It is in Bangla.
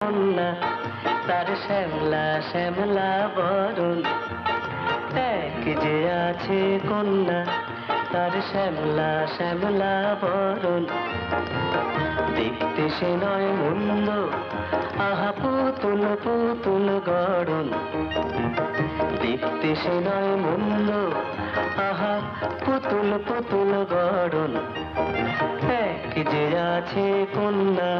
কন্যা তার শ্যামলা শ্যামলা বরণ, এক যে আছে কন্যা তার শ্যামলা শ্যামলা বরণ। দেখতে সে নয় মন্দ, আহা পুতুল পুতুল গড়ন। দেখতে সে নয় মন্দ, আহা পুতুল পুতুল গড়ন, এক যে আছে কন্যা।